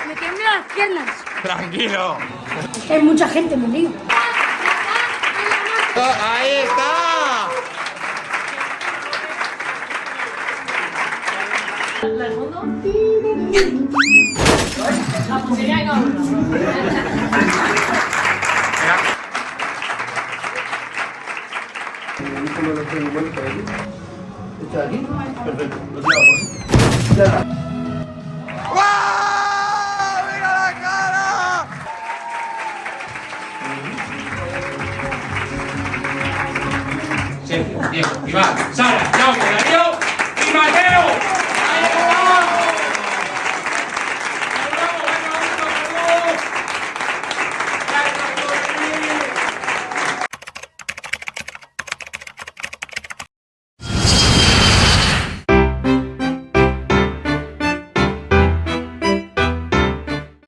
Me tiemblan las piernas. Tranquilo. Hay mucha gente, me lío. ¡Ahí está! ¿La del fondo? La puntería de cada uno. ¿Esto de aquí? Perfecto, lo tiramos. Ya está. ¡Wow! ¡Mira la cara! Siempre, bien, y va.